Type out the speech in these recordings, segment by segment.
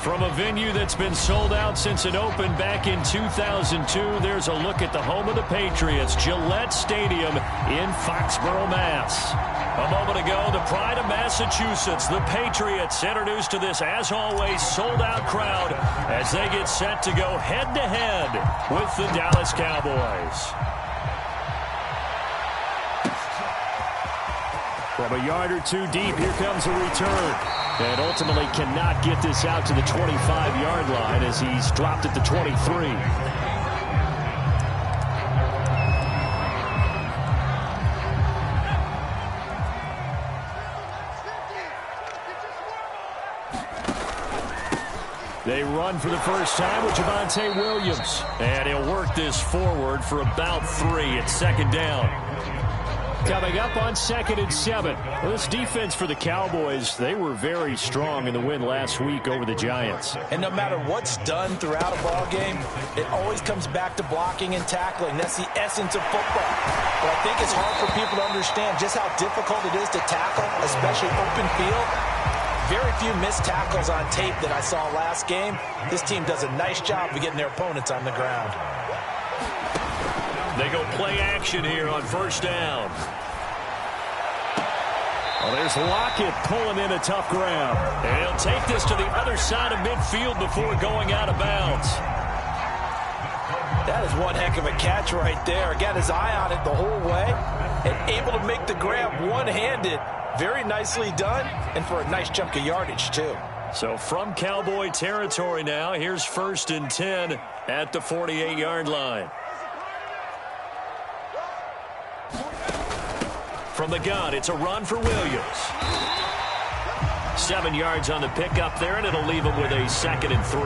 From a venue that's been sold out since it opened back in 2002, there's a look at the home of the Patriots, Gillette Stadium in Foxborough, Mass. A moment ago, the pride of Massachusetts, the Patriots, introduced to this, as always, sold-out crowd as they get set to go head-to-head with the Dallas Cowboys. From a yard or two deep, here comes a return. And ultimately cannot get this out to the 25-yard line as he's dropped at the 23. They run for the first time with Javonte Williams. And he'll work this forward for about 3 at second down. Coming up on 2nd and 7. Well, this defense for the Cowboys, they were very strong in the win last week over the Giants. And no matter what's done throughout a ball game, it always comes back to blocking and tackling. That's the essence of football. But I think it's hard for people to understand just how difficult it is to tackle, especially open field. Very few missed tackles on tape that I saw last game. This team does a nice job of getting their opponents on the ground. They go play action here on first down. Well, there's Lockett pulling in a tough ground. And he'll take this to the other side of midfield before going out of bounds. That is one heck of a catch right there. Got his eye on it the whole way and able to make the grab one-handed. Very nicely done, and for a nice chunk of yardage, too. So from Cowboy territory now, here's 1st and 10 at the 48-yard line. From the gun, it's a run for Williams. 7 yards on the pickup there, and it'll leave him with a 2nd and 3.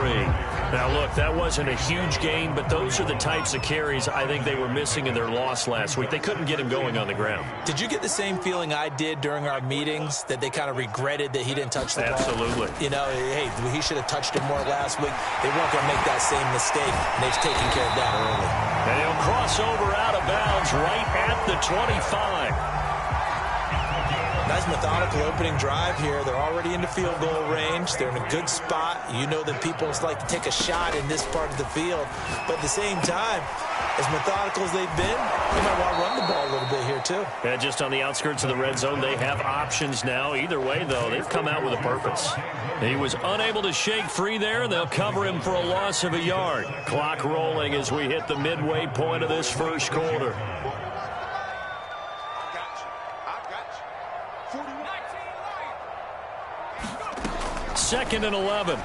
Now, look, that wasn't a huge gain, but those are the types of carries I think they were missing in their loss last week. They couldn't get him going on the ground. Did you get the same feeling I did during our meetings, that they kind of regretted that he didn't touch the ball? Absolutely. You know, hey, he should have touched it more last week. They weren't going to make that same mistake, and they've taken care of that early. And he'll cross over out of bounds right at the 25. Nice methodical opening drive here. They're already into field goal range. They're in a good spot. You know that people like to take a shot in this part of the field. But at the same time, as methodical as they've been, they might want to run the ball a little bit here too. And just on the outskirts of the red zone, they have options now. Either way, though, they've come out with a purpose. He was unable to shake free there, and they'll cover him for a loss of a yard. Clock rolling as we hit the midway point of this first quarter. 2nd and 11.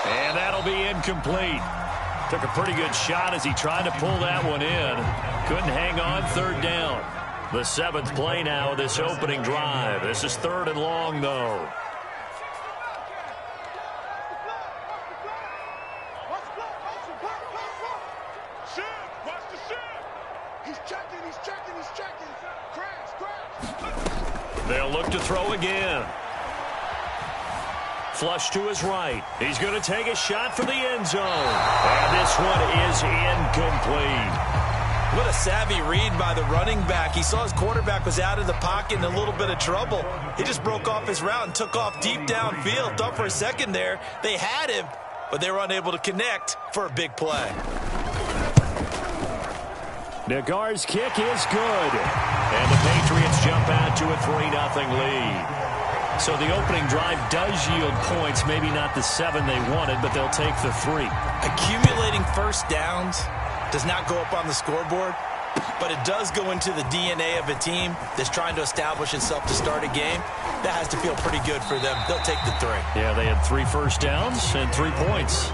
And that'll be incomplete. Took a pretty good shot as he tried to pull that one in. Couldn't hang on, 3rd down. The 7th play now of this opening drive. This is 3rd and long, though. They'll look to throw again. Flush to his right. He's going to take a shot for the end zone. And this one is incomplete. What a savvy read by the running back. He saw his quarterback was out of the pocket in a little bit of trouble. He just broke off his route and took off deep downfield. Thought for a second there they had him, but they were unable to connect for a big play. Nagar's kick is good. And the Patriots jump out to a 3-0 lead. So the opening drive does yield points, maybe not the 7 they wanted, but they'll take the 3. Accumulating first downs does not go up on the scoreboard, but it does go into the DNA of a team that's trying to establish itself to start a game. That has to feel pretty good for them. They'll take the 3. Yeah, they had 3 first downs and 3 points.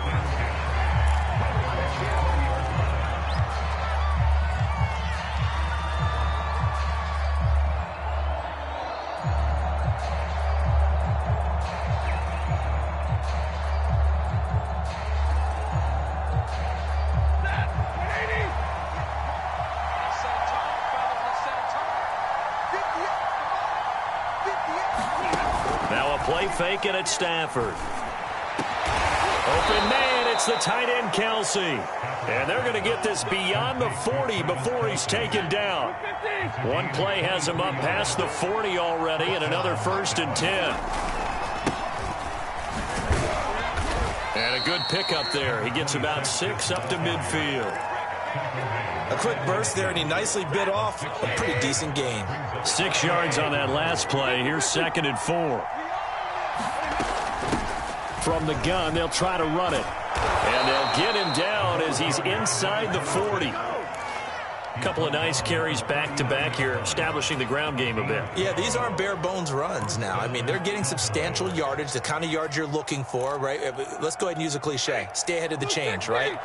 Fake it at Stafford. Open man, it's the tight end Kelsey. And they're going to get this beyond the 40 before he's taken down. One play has him up past the 40 already, and another 1st and 10. And a good pickup there. He gets about 6 up to midfield. A quick burst there, and he nicely bit off a pretty decent gain. 6 yards on that last play. Here's 2nd and 4. From the gun, they'll try to run it. And they'll get him down as he's inside the 40. A couple of nice carries back-to-back here, establishing the ground game a bit. Yeah, these aren't bare-bones runs now. I mean, they're getting substantial yardage, the kind of yards you're looking for, right? Let's go ahead and use a cliche. Stay ahead of the change, right?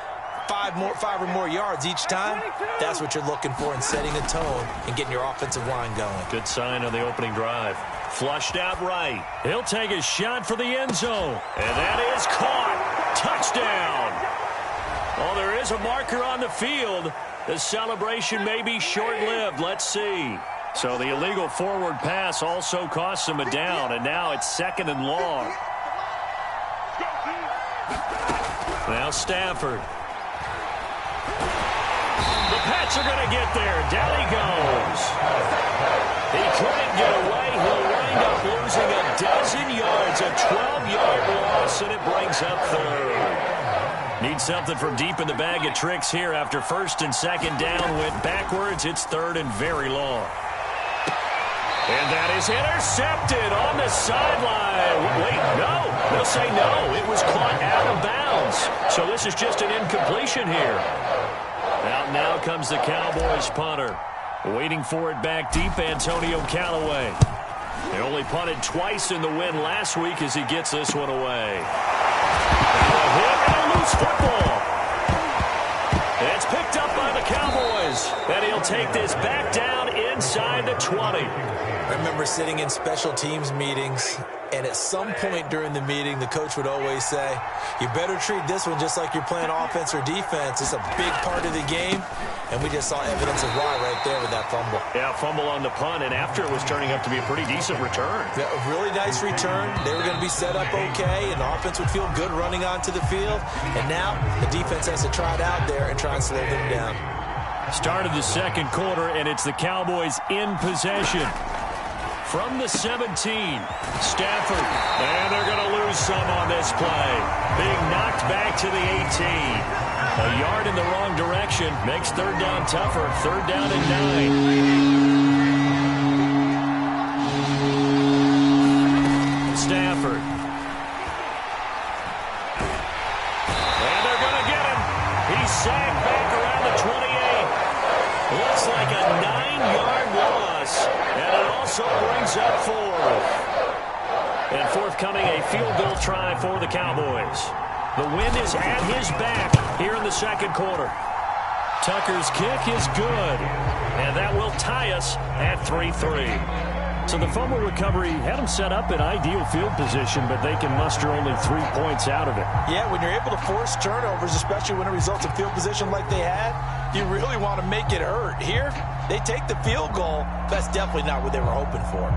5 or more yards each time, that's what you're looking for in setting a tone and getting your offensive line going. Good sign on the opening drive. Flushed out right. He'll take a shot for the end zone. And that is caught. Touchdown. Well, there is a marker on the field. The celebration may be short-lived. Let's see. So the illegal forward pass also costs him a down, and now it's 2nd and long. Now Stafford. The Pats are going to get there. Down he goes. He couldn't get away. He'll wind up losing a dozen yards, a 12-yard loss, and it brings up 3rd. Need something from deep in the bag of tricks here after 1st and 2nd down. Went backwards. It's 3rd and very long. And that is intercepted on the sideline. Wait, no. They'll say no. It was caught out of bounds. So this is just an incompletion here. Out now comes the Cowboys punter. Waiting for it back deep, Antonio Callaway. They only punted twice in the win last week as he gets this one away. And a hit and a loose football. It's picked up by the Cowboys. And he'll take this back down inside the 20. I remember sitting in special teams meetings, and at some point during the meeting, the coach would always say, you better treat this one just like you're playing offense or defense. It's a big part of the game, and we just saw evidence of why right there with that fumble. Yeah, fumble on the punt, and after it was turning up to be a pretty decent return. Yeah, a really nice return. They were going to be set up okay, and the offense would feel good running onto the field. And now the defense has to try it out there and try and slow them down. Start of the 2nd quarter, and it's the Cowboys in possession. From the 17, Stafford, and they're going to lose some on this play. Being knocked back to the 18. A yard in the wrong direction makes 3rd down tougher. 3rd down and 9. Stafford. And they're going to get him. He's sacked back around the 28. Looks like a 9-yard loss. And it also brings up 4th. And forthcoming, a field goal try for the Cowboys. The wind is at his back here in the 2nd quarter. Tucker's kick is good. And that will tie us at 3-3. So the fumble recovery had them set up in ideal field position, but they can muster only 3 points out of it. Yeah, when you're able to force turnovers, especially when it results in field position like they had, you really want to make it hurt. Here, they take the field goal. That's definitely not what they were hoping for.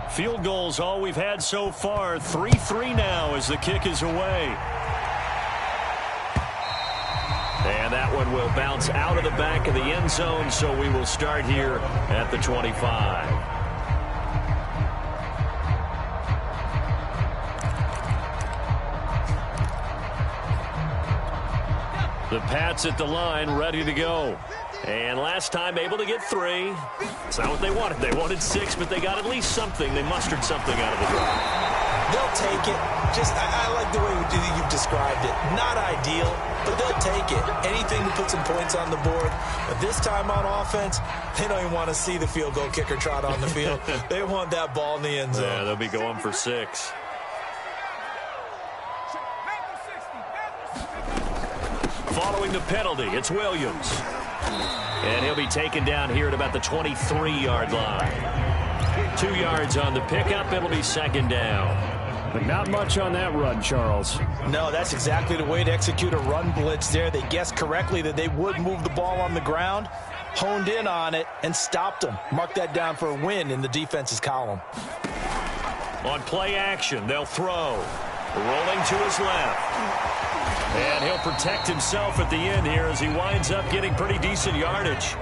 Field goals all we've had so far. 3-3 now as the kick is away. And that one will bounce out of the back of the end zone, so we will start here at the 25. The Pats at the line, ready to go. And last time able to get 3. It's not what they wanted. They wanted 6, but they got at least something. They mustered something out of the drive. They'll take it. I like the way you've described it. Not ideal, but they'll take it. Anything to put some points on the board. But this time on offense, they don't even want to see the field goal kicker trot on the field. They want that ball in the end zone. Yeah, they'll be going for 6. Following the penalty, it's Williams. And he'll be taken down here at about the 23-yard line. 2 yards on the pickup. It'll be 2nd down. But not much on that run, Charles. No, that's exactly the way to execute a run blitz there. They guessed correctly that they would move the ball on the ground, honed in on it, and stopped them. Mark that down for a win in the defense's column. On play action, they'll throw. Rolling to his left. And he'll protect himself at the end here as he winds up getting pretty decent yardage.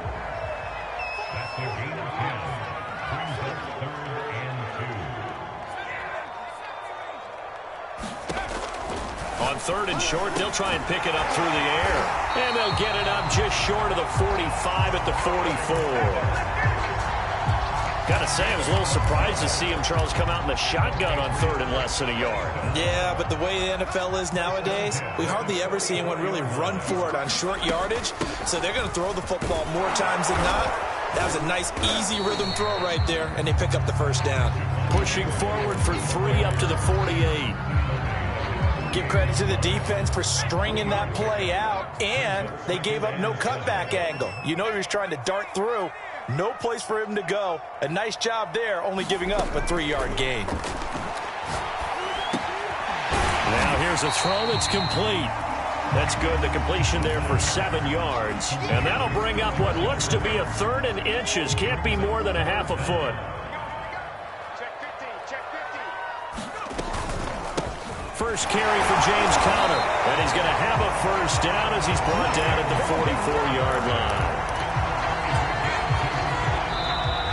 On 3rd and short, they'll try and pick it up through the air. And they'll get it up just short of the 45 at the 44. Gotta say, I was a little surprised to see him, Charles, come out in the shotgun on 3rd and less than a yard. Yeah, but the way the NFL is nowadays, we hardly ever see anyone really run for it on short yardage. So they're going to throw the football more times than not. That was a nice, easy rhythm throw right there, and they pick up the first down. Pushing forward for 3 up to the 48. Give credit to the defense for stringing that play out, and they gave up no cutback angle. You know he was trying to dart through. No place for him to go. A nice job there, only giving up a 3-yard gain. Now here's a throw that's complete. That's good. The completion there for 7 yards. And that'll bring up what looks to be a 3rd and inches. Can't be more than a half a foot. First carry for James Conner. And he's going to have a first down as he's brought down at the 44-yard line.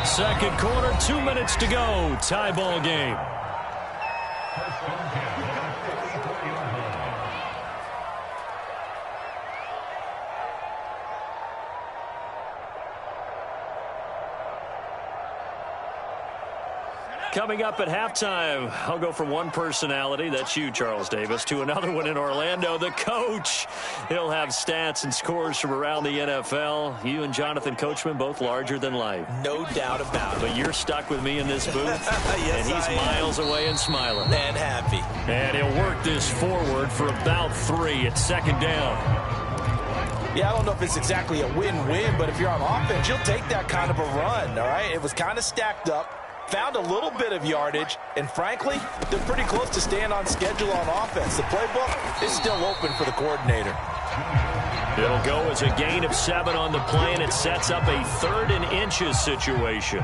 Second quarter, 2 minutes to go. Tie ball game. Coming up at halftime, I'll go from one personality, that's you, Charles Davis, to another one in Orlando, the coach. He'll have stats and scores from around the NFL. You and Jonathan Coachman, both larger than life. No doubt about it. But you're stuck with me in this booth, yes, and he's miles away and smiling. And happy. And he'll work this forward for about 3 at 2nd down. Yeah, I don't know if it's exactly a win-win, but if you're on offense, you'll take that kind of a run, all right? It was kind of stacked up. Found a little bit of yardage, and frankly, they're pretty close to staying on schedule on offense. The playbook is still open for the coordinator. It'll go as a gain of 7 on the play, and it sets up a 3rd and inches situation.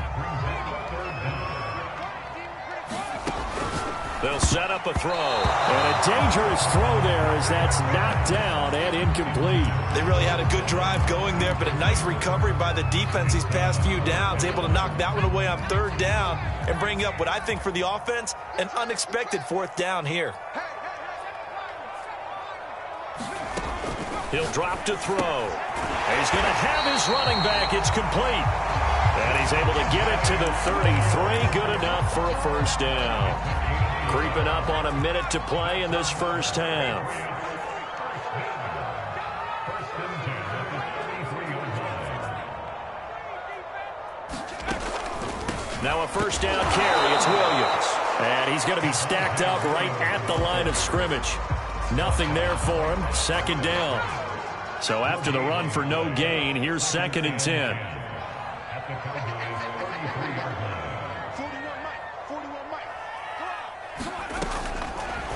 They'll set up a throw. And a dangerous throw there as that's knocked down and incomplete. They really had a good drive going there, but a nice recovery by the defense these past few downs. Able to knock that one away on 3rd down and bring up what I think for the offense, an unexpected 4th down here. He'll drop to throw. And he's going to have his running back. It's complete. And he's able to get it to the 33. Good enough for a first down. Creeping up on a minute to play in this first half. Now a first down carry. It's Williams. And he's going to be stacked up right at the line of scrimmage. Nothing there for him. 2nd down. So after the run for no gain, here's 2nd and 10.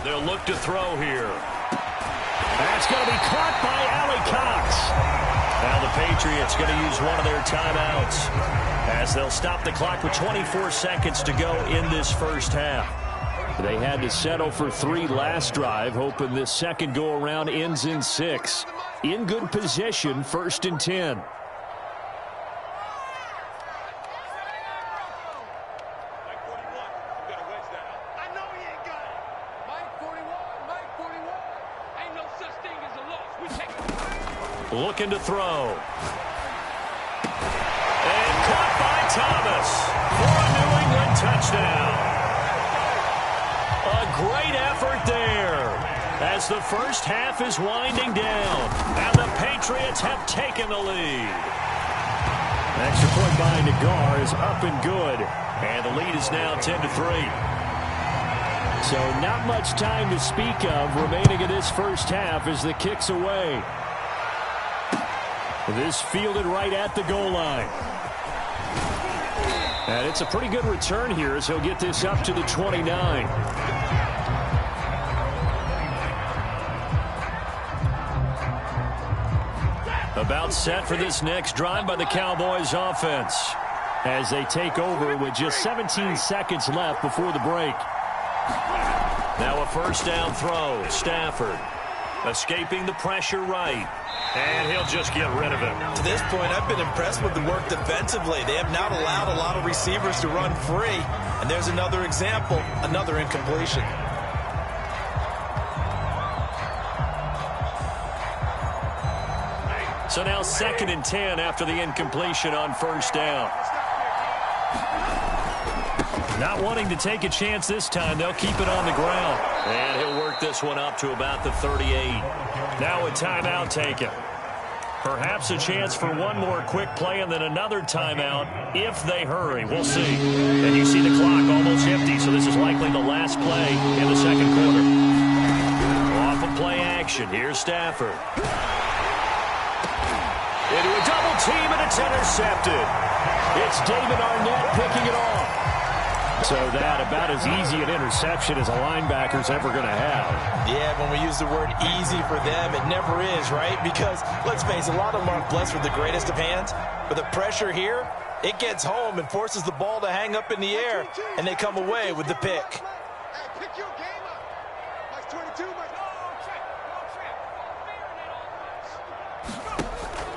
They'll look to throw here. That's going to be caught by Allie Cox. Now the Patriots going to use one of their timeouts as they'll stop the clock with 24 seconds to go in this first half. They had to settle for 3 last drive, hoping this second go-around ends in 6. In good position, 1st and 10. Looking to throw. And caught by Thomas for a New England touchdown. A great effort there as the first half is winding down. And the Patriots have taken the lead. Extra point by Nagar is up and good. And the lead is now 10-3. So not much time to speak of remaining in this first half as the kick's away. This fielded right at the goal line. And it's a pretty good return here as he'll get this up to the 29. About set for this next drive by the Cowboys offense as they take over with just 17 seconds left before the break. Now a first down throw. Stafford escaping the pressure right. And he'll just get rid of it. To this point, I've been impressed with the work defensively. They have not allowed a lot of receivers to run free. And there's another example, another incompletion. So now 2nd and 10 after the incompletion on first down. Not wanting to take a chance this time. They'll keep it on the ground. And he'll work this one up to about the 38. Now a timeout taken. Perhaps a chance for one more quick play and then another timeout if they hurry. We'll see. And you see the clock almost empty, so this is likely the last play in the second quarter. Off of play action. Here's Stafford. Into a double team, and it's intercepted. It's David Arnett picking it off. So that about as easy an interception as a linebacker's ever going to have. Yeah, when we use the word easy for them, it never is, right? Because, let's face it, a lot of them aren't blessed with the greatest of hands. But the pressure here, it gets home and forces the ball to hang up in the air, and they come away with the pick.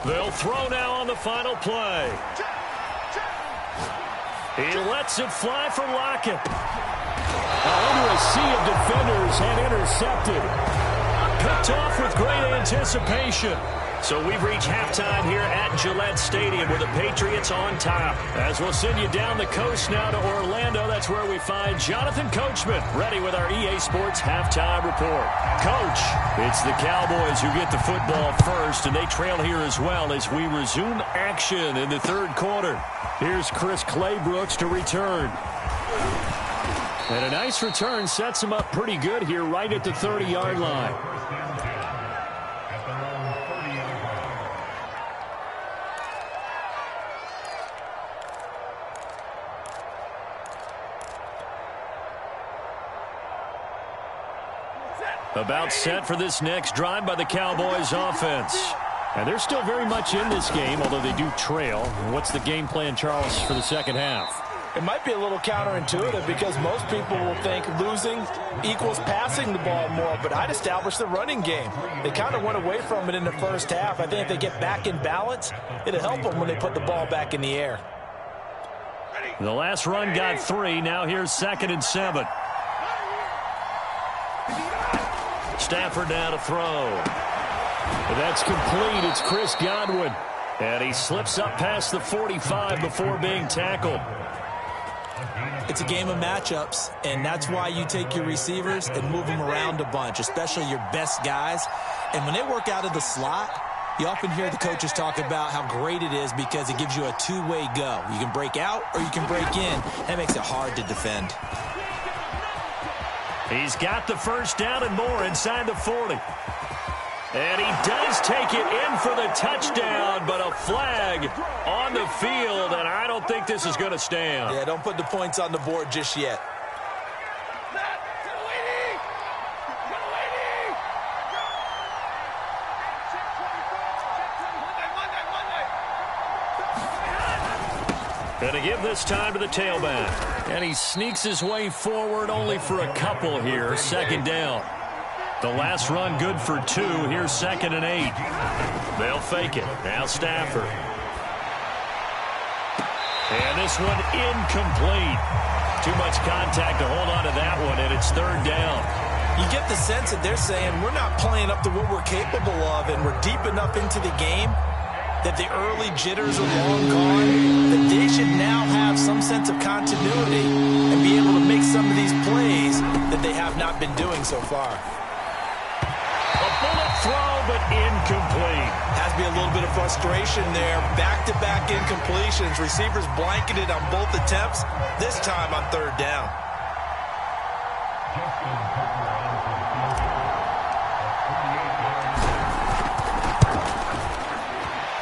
They'll throw now on the final play. He lets it fly for Lockett. Into a sea of defenders and intercepted. Picked off with great anticipation. So we've reached halftime here at Gillette Stadium with the Patriots on top. As we'll send you down the coast now to Orlando, that's where we find Jonathan Coachman ready with our EA Sports halftime report. Coach, it's the Cowboys who get the football first, and they trail here as well as we resume action in the third quarter. Here's Chris Claybrooks to return. And a nice return sets him up pretty good here right at the 30-yard line. About set for this next drive by the Cowboys offense. And they're still very much in this game, although they do trail. What's the game plan, Charles, for the second half? It might be a little counterintuitive because most people will think losing equals passing the ball more, but I'd establish the running game. They kind of went away from it in the first half. I think if they get back in balance, it'll help them when they put the ball back in the air. The last run got 3. Now here's 2nd and 7. Stafford now to throw. That's complete. It's Chris Godwin. And he slips up past the 45 before being tackled. It's a game of matchups, and that's why you take your receivers and move them around a bunch, especially your best guys. And when they work out of the slot, you often hear the coaches talk about how great it is because it gives you a two-way go. You can break out or you can break in. That makes it hard to defend. He's got the first down and more inside the 40. And he does take it in for the touchdown, but a flag on the field, and I don't think this is going to stand. Yeah, don't put the points on the board just yet. And to give this time to the tailback. And he sneaks his way forward only for a couple here. 2nd down. The last run good for 2. Here's 2nd and 8. They'll fake it. Now Stafford. And this one incomplete. Too much contact to hold on to that one, and it's 3rd down. You get the sense that they're saying we're not playing up to what we're capable of, and we're deep enough into the game that the early jitters are long gone, that they should now have some sense of continuity and be able to make some of these plays that they have not been doing so far. A bullet throw, but incomplete. Has to be a little bit of frustration there. Back-to-back incompletions. Receivers blanketed on both attempts, this time on 3rd down.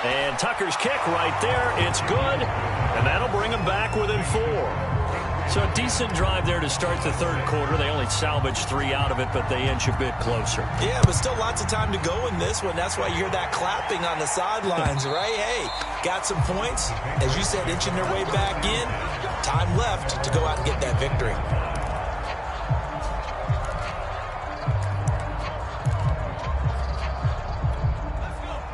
And Tucker's kick right there. It's good, and that'll bring them back within 4. So a decent drive there to start the 3rd quarter. They only salvaged 3 out of it, but they inch a bit closer. Yeah, but still lots of time to go in this one. That's why you hear that clapping on the sidelines, right? Hey, got some points. As you said, inching their way back in. Time left to go out and get that victory.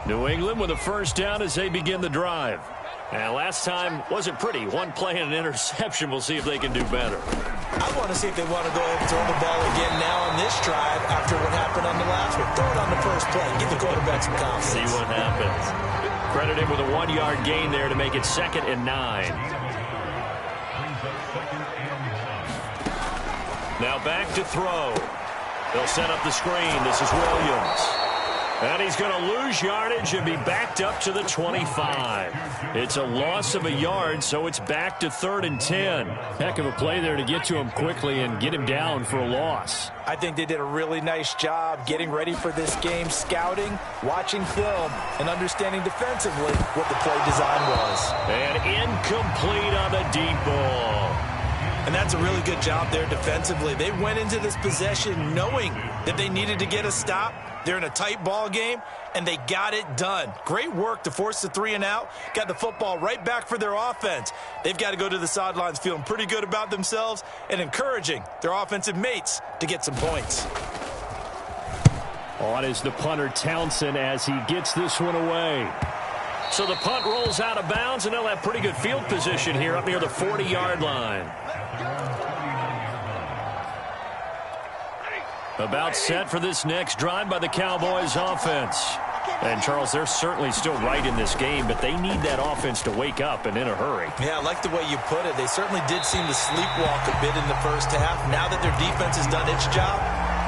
New England with a first down as they begin the drive. And last time wasn't pretty. One play and an interception. We'll see if they can do better. I want to see if they want to go ahead and throw the ball again now on this drive after what happened on the last one. Throw it on the first play. Give the quarterback some confidence. See what happens. Credit him with a 1-yard gain there to make it 2nd and 9. Now back to throw. They'll set up the screen. This is Williams. And he's going to lose yardage and be backed up to the 25. It's a loss of a yard, so it's back to 3rd and 10. Heck of a play there to get to him quickly and get him down for a loss. I think they did a really nice job getting ready for this game, scouting, watching film, and understanding defensively what the play design was. And incomplete on the deep ball. And that's a really good job there defensively. They went into this possession knowing that they needed to get a stop. They're in a tight ball game, and they got it done. Great work to force the 3 and out. Got the football right back for their offense. They've got to go to the sidelines feeling pretty good about themselves and encouraging their offensive mates to get some points. On is the punter, Townsend, as he gets this one away. So the punt rolls out of bounds, and they'll have pretty good field position here up near the 40-yard line. About set for this next drive by the Cowboys offense. And, Charles, they're certainly still right in this game, but they need that offense to wake up and in a hurry. Yeah, I like the way you put it. They certainly did seem to sleepwalk a bit in the first half. Now that their defense has done its job,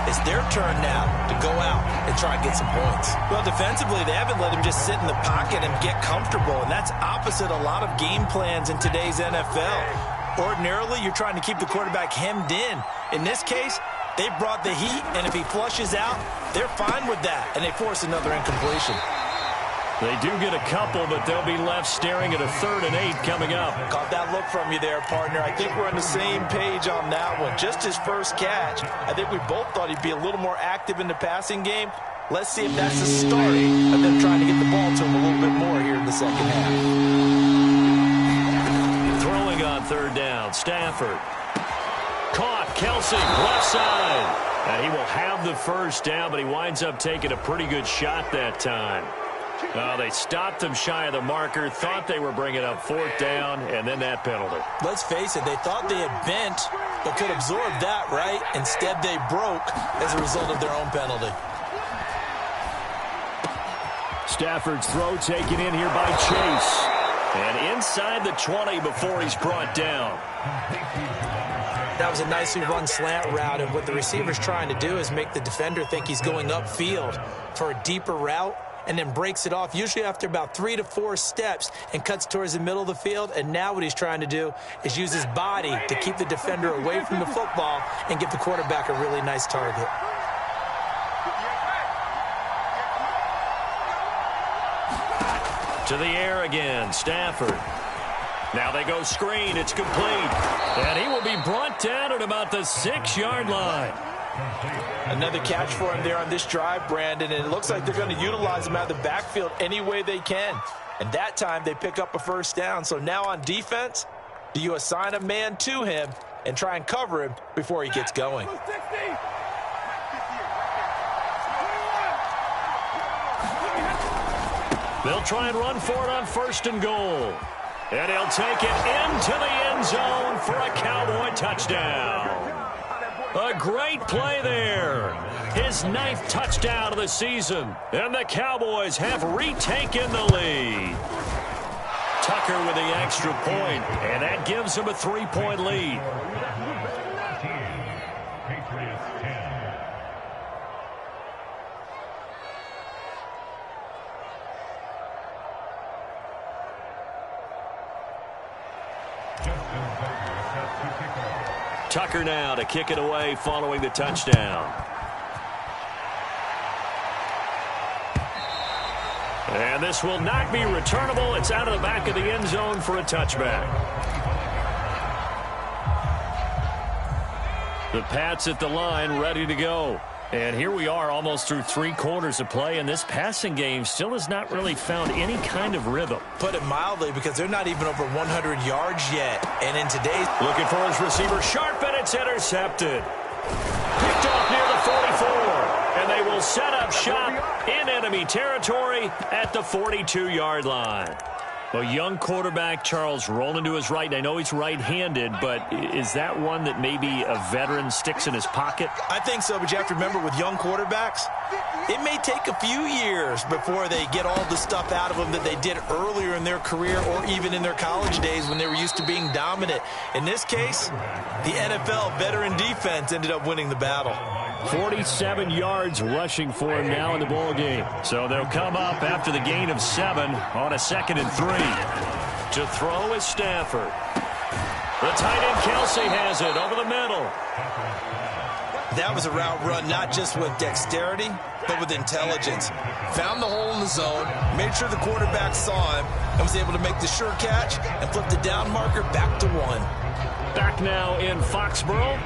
it's their turn now to go out and try and get some points. Well, defensively, they haven't let him just sit in the pocket and get comfortable, and that's opposite a lot of game plans in today's NFL. Ordinarily, you're trying to keep the quarterback hemmed in. In this case, they brought the heat, and if he flushes out, they're fine with that, and they force another incompletion. They do get a couple, but they'll be left staring at a 3rd and 8 coming up. Caught that look from you there, partner. I think we're on the same page on that one. Just his first catch. I think we both thought he'd be a little more active in the passing game. Let's see if that's the start of them trying to get the ball to him a little bit more here in the second half. Throwing on 3rd down, Stafford. Caught, Kelsey, left side. And he will have the first down, but he winds up taking a pretty good shot that time. They stopped him shy of the marker, thought they were bringing up 4th down, and then that penalty. Let's face it, they thought they had bent, but could absorb that, right? Instead, they broke as a result of their own penalty. Stafford's throw taken in here by Chase. And inside the 20 before he's brought down. That was a nicely run slant route, and what the receiver's trying to do is make the defender think he's going upfield for a deeper route, and then breaks it off, usually after about 3 to 4 steps, and cuts towards the middle of the field. And now what he's trying to do is use his body to keep the defender away from the football and give the quarterback a really nice target. To the air again, Stafford. Now they go screen. It's complete. And he will be brought down at about the 6-yard line. Another catch for him there on this drive, Brandon, and it looks like they're going to utilize him out of the backfield any way they can. And that time they pick up a first down. So now on defense, do you assign a man to him and try and cover him before he gets going? They'll try and run for it on 1st and goal. And he'll take it into the end zone for a Cowboy touchdown. A great play there. His 9th touchdown of the season. And the Cowboys have retaken the lead. Tucker with the extra point, and that gives him a 3-point lead. Tucker now to kick it away following the touchdown. And this will not be returnable. It's out of the back of the end zone for a touchback. The Pats at the line ready to go. And here we are almost through 3 quarters of play, and this passing game still has not really found any kind of rhythm. Put it mildly, because they're not even over 100 yards yet. And in today's... Looking for his receiver, sharp, and it's intercepted. Picked off near the 44, and they will set up shop in enemy territory at the 42-yard line. A young quarterback, Charles, rolling to his right. And I know he's right-handed, but is that one that maybe a veteran sticks in his pocket? I think so, but you have to remember with young quarterbacks, it may take a few years before they get all the stuff out of them that they did earlier in their career or even in their college days when they were used to being dominant. In this case, the NFL veteran defense ended up winning the battle. 47 yards rushing for him now in the ball game. So they'll come up after the gain of 7 on a 2nd and 3. To throw is Stafford. The tight end Kelsey has it over the middle. That was a route run not just with dexterity, but with intelligence. Found the hole in the zone, made sure the quarterback saw him, and was able to make the sure catch and flip the down marker back to 1. Back now in Foxborough.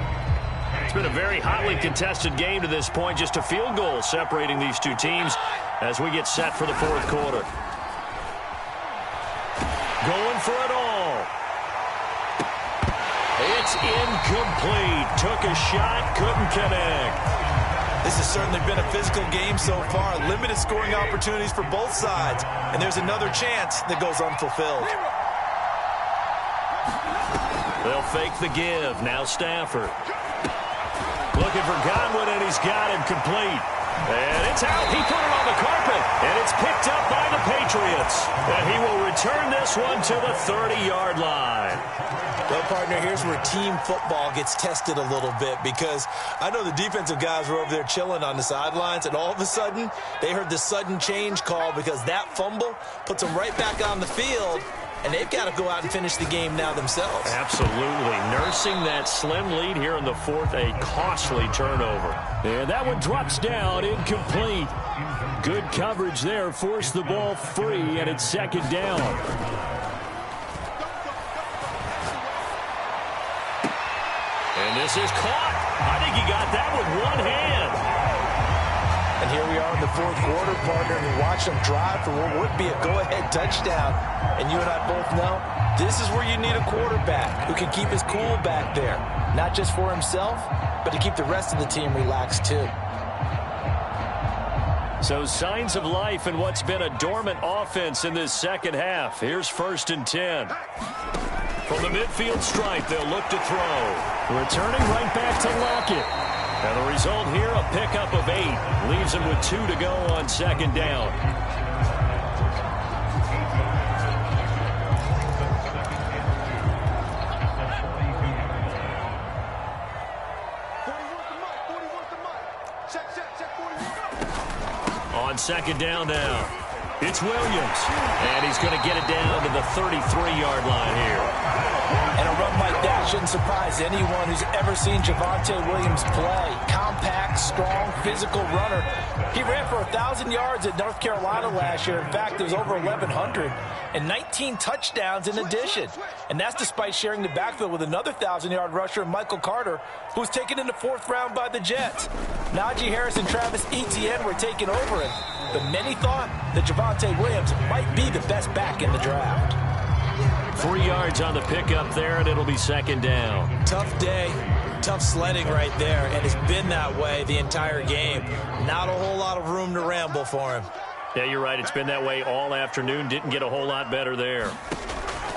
It's been a very hotly contested game to this point. Just a field goal separating these two teams as we get set for the 4th quarter. Going for it all. It's incomplete. Took a shot, couldn't connect. This has certainly been a physical game so far. Limited scoring opportunities for both sides. And there's another chance that goes unfulfilled. They'll fake the give. Now Stafford. Looking for Godwin, and he's got him complete. And it's out. He put it on the carpet, and it's picked up by the Patriots. And he will return this one to the 30-yard line. Well, partner, here's where team football gets tested a little bit, because I know the defensive guys were over there chilling on the sidelines, and all of a sudden, they heard the sudden change call because that fumble puts them right back on the field. And they've got to go out and finish the game now themselves. Absolutely. Nursing that slim lead here in the 4th, a costly turnover. And that one drops down, incomplete. Good coverage there, forced the ball free, and it's 2nd down. And this is caught. I think he got that with one hand. And here we are in the 4th quarter, partner, and watch them drive for what would be a go-ahead touchdown. And you and I both know this is where you need a quarterback who can keep his cool back there. Not just for himself, but to keep the rest of the team relaxed too. So signs of life in what's been a dormant offense in this 2nd half. Here's 1st and 10. From the midfield stripe, they'll look to throw. Returning right back to Lockett. And the result here, a pickup of 8. Leaves him with 2 to go on 2nd down. On 2nd down now, it's Williams. And he's going to get it down to the 33-yard line here. And a run like that shouldn't surprise anyone who's ever seen Javonte Williams play. Compact, strong, physical runner. He ran for 1,000 yards at North Carolina last year. In fact, it was over 1,100 and 19 touchdowns in addition. And that's despite sharing the backfield with another 1,000-yard rusher, Michael Carter, who was taken in the 4th round by the Jets. Najee Harris and Travis Etienne were taking over him. But many thought that Javonte Williams might be the best back in the draft. 3 yards on the pickup there, and it'll be 2nd down. Tough day, tough sledding right there, and it's been that way the entire game. Not a whole lot of room to ramble for him. Yeah, you're right. It's been that way all afternoon. Didn't get a whole lot better there.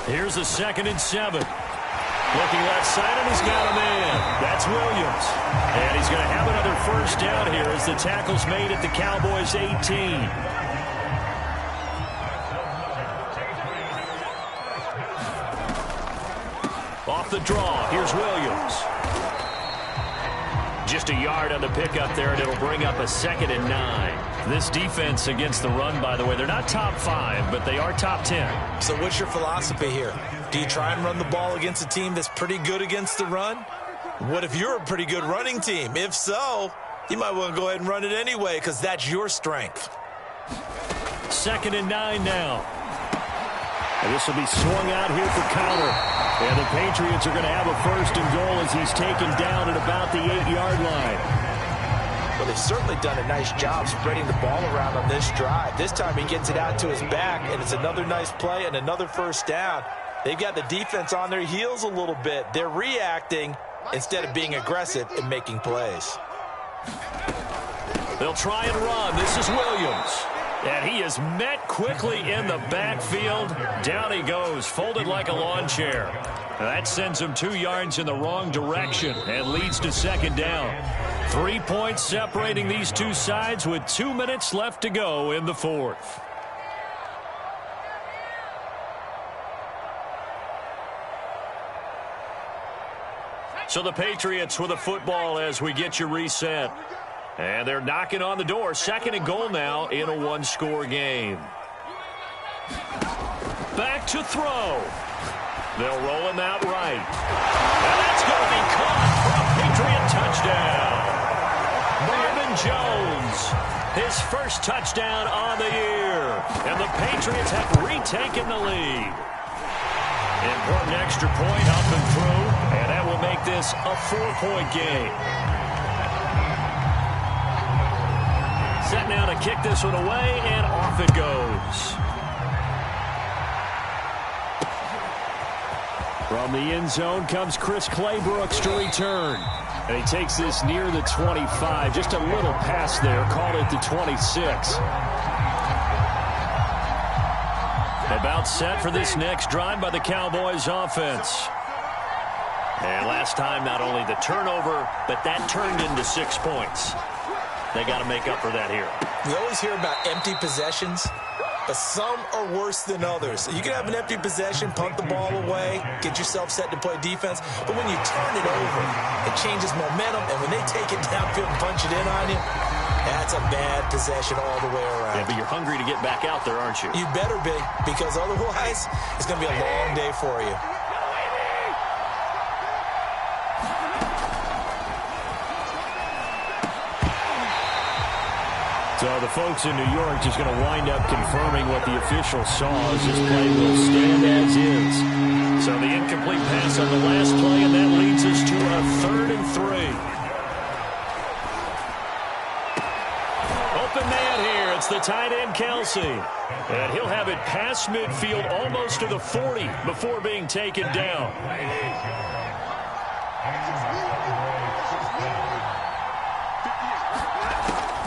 Here's the 2nd and 7. Looking left side, and he's got a man. That's Williams. And he's going to have another 1st down here as the tackle's made at the Cowboys' 18. Off the draw, here's Williams. Just a yard on the pickup there, and it'll bring up a 2nd and 9. This defense against the run, by the way, they're not top 5, but they are top 10. So what's your philosophy here? Do you try and run the ball against a team that's pretty good against the run? What if you're a pretty good running team? If so, you might want to go ahead and run it anyway, because that's your strength. 2nd and 9 now. And this will be swung out here for counter. And the Patriots are going to have a 1st and goal as he's taken down at about the 8-yard line. Well, they've certainly done a nice job spreading the ball around on this drive. This time he gets it out to his back, and it's another nice play and another 1st down. They've got the defense on their heels a little bit. They're reacting instead of being aggressive and making plays. They'll try and run. This is Williams. And he is met quickly in the backfield. Down he goes, folded like a lawn chair. That sends him 2 yards in the wrong direction and leads to second down. 3 points separating these two sides with 2 minutes left to go in the fourth. So the Patriots with a football as we get you reset. And they're knocking on the door. 2nd and goal now in a one-score game. Back to throw. They'll roll him out right. And that's going to be caught for a Patriot touchdown. Marvin Jones, his first touchdown on the year. And the Patriots have retaken the lead. Important extra point up and through. And that will make this a 4-point game. Set now to kick this one away, and off it goes. From the end zone comes Chris Claybrooks to return. And he takes this near the 25. Just a little pass there. Called it the 26. About set for this next drive by the Cowboys offense. And last time, not only the turnover, but that turned into 6 points. They got to make up for that here. We always hear about empty possessions, but some are worse than others. You can have an empty possession, punt the ball away, get yourself set to play defense, but when you turn it over, it changes momentum, and when they take it downfield and punch it in on you, that's a bad possession all the way around. Yeah, but you're hungry to get back out there, aren't you? You better be, because otherwise, it's going to be a long day for you. So the folks in New York just going to wind up confirming what the official saw as this play will stand as is. So the incomplete pass on the last play, and that leads us to a 3rd and 3. Open man here. It's the tight end, Kelsey. And he'll have it past midfield almost to the 40 before being taken down.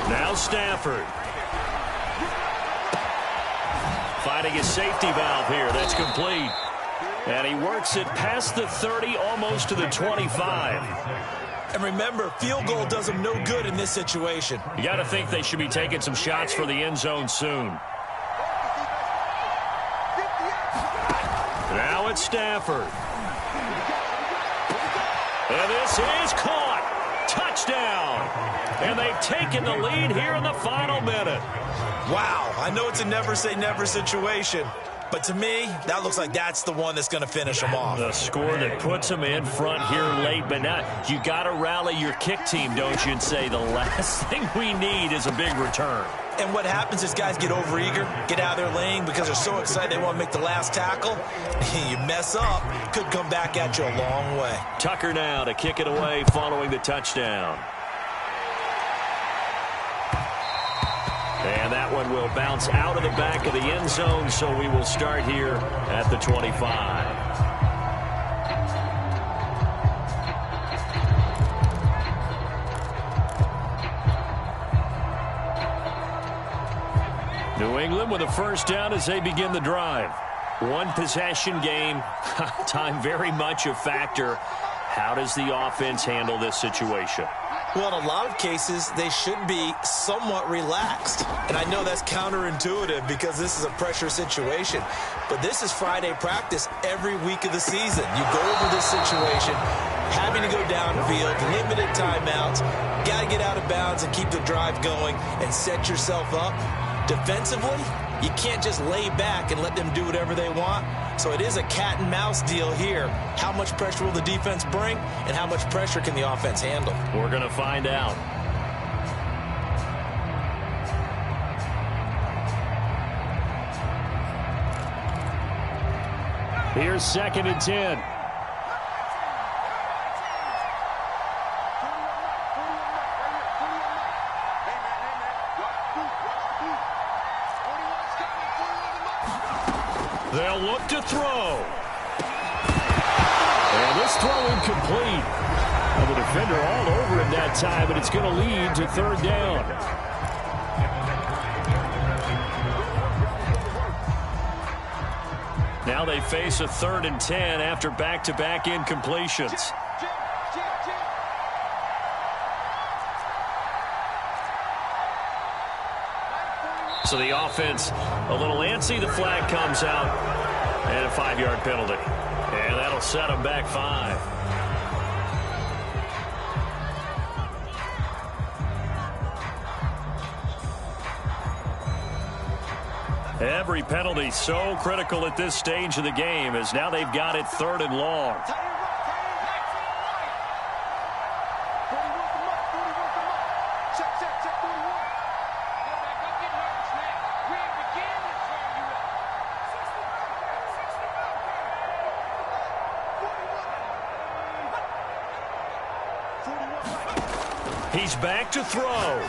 Now Stafford. Finding his safety valve here. That's complete. And he works it past the 30, almost to the 25. And remember, field goal does them no good in this situation. You got to think they should be taking some shots for the end zone soon. Now it's Stafford. And this is caught. Touchdown. And they've taken the lead here in the final minute. Wow, I know it's a never-say-never situation, but to me, that looks like that's the one that's going to finish them off. The score that puts them in front here late, but now you got to rally your kick team, don't you, and say the last thing we need is a big return. And what happens is guys get overeager, get out of their lane because they're so excited they want to make the last tackle. You mess up, could come back at you a long way. Tucker now to kick it away following the touchdown. And that one will bounce out of the back of the end zone, so we will start here at the 25. New England with a first down as they begin the drive. One possession game. Time very much a factor. How does the offense handle this situation? Well, in a lot of cases, they should be somewhat relaxed. And I know that's counterintuitive because this is a pressure situation. But this is Friday practice every week of the season. You go over this situation, having to go downfield, limited timeouts, got to get out of bounds and keep the drive going and set yourself up. Defensively, you can't just lay back and let them do whatever they want. So it is a cat and mouse deal here. How much pressure will the defense bring, and how much pressure can the offense handle? We're going to find out. Here's 2nd and 10. They'll look to throw. And this throw incomplete. And the defender all over him that time, but it's going to lead to 3rd down. Now they face a 3rd and 10 after back-to-back incompletions. So the offense a little antsy. The flag comes out and a 5-yard penalty. And that'll set them back 5. Every penalty so critical at this stage of the game, as now they've got it 3rd and long. He's back to throw.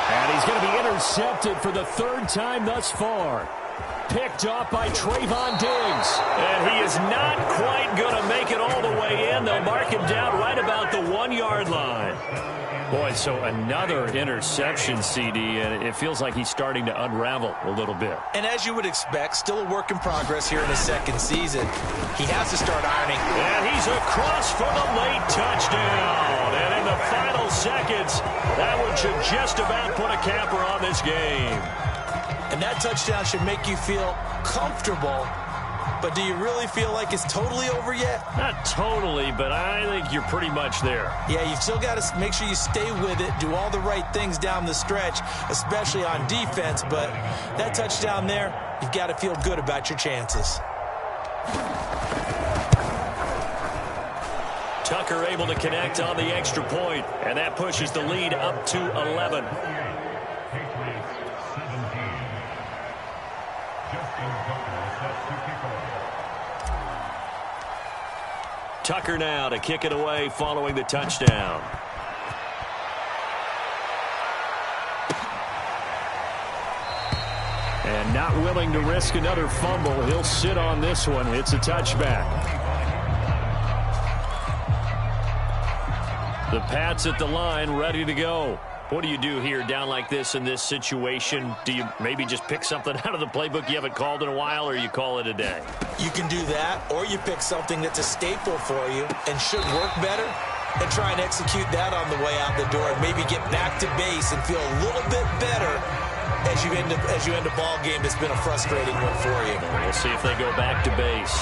And he's going to be intercepted for the 3rd time thus far. Picked off by Trayvon Diggs. And he is not quite going to make it all the way in. They'll mark him down right about the 1-yard line. Boy, so another interception, CD, and it feels like he's starting to unravel a little bit. And as you would expect, still a work in progress here in his 2nd season. He has to start ironing. And he's across for the late touchdown. And in the final seconds, that one should just about put a capper on this game. And that touchdown should make you feel comfortable. But do you really feel like it's totally over yet? Not totally, but I think you're pretty much there. Yeah, you've still got to make sure you stay with it, do all the right things down the stretch, especially on defense. But that touchdown there, you've got to feel good about your chances. Tucker able to connect on the extra point, and that pushes the lead up to 11. Tucker now to kick it away following the touchdown. And not willing to risk another fumble. He'll sit on this one. It's a touchback. The Pats at the line, ready to go. What do you do here down like this in this situation? Do you maybe just pick something out of the playbook you haven't called in a while, or you call it a day? You can do that, or you pick something that's a staple for you and should work better and try and execute that on the way out the door and maybe get back to base and feel a little bit better as you end a ball game that's been a frustrating one for you. We'll see if they go back to base.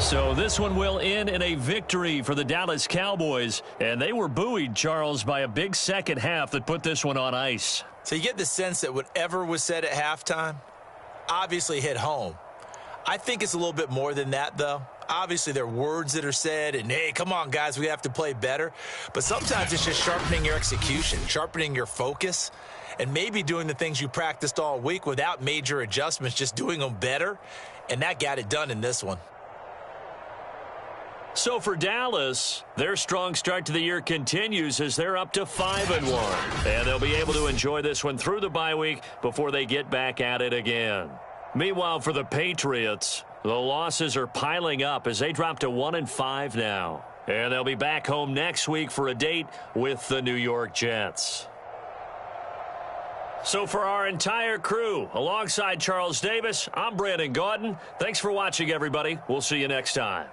So this one will end in a victory for the Dallas Cowboys. And they were buoyed, Charles, by a big second half that put this one on ice. So you get the sense that whatever was said at halftime obviously hit home. I think it's a little bit more than that, though. Obviously, there are words that are said, and, hey, come on, guys, we have to play better. But sometimes it's just sharpening your execution, sharpening your focus, and maybe doing the things you practiced all week without major adjustments, just doing them better. And that got it done in this one. So for Dallas, their strong start to the year continues as they're up to 5-1. And they'll be able to enjoy this one through the bye week before they get back at it again. Meanwhile, for the Patriots, the losses are piling up as they drop to 1-5 now. And they'll be back home next week for a date with the New York Jets. So for our entire crew, alongside Charles Davis, I'm Brandon Gaudin. Thanks for watching, everybody. We'll see you next time.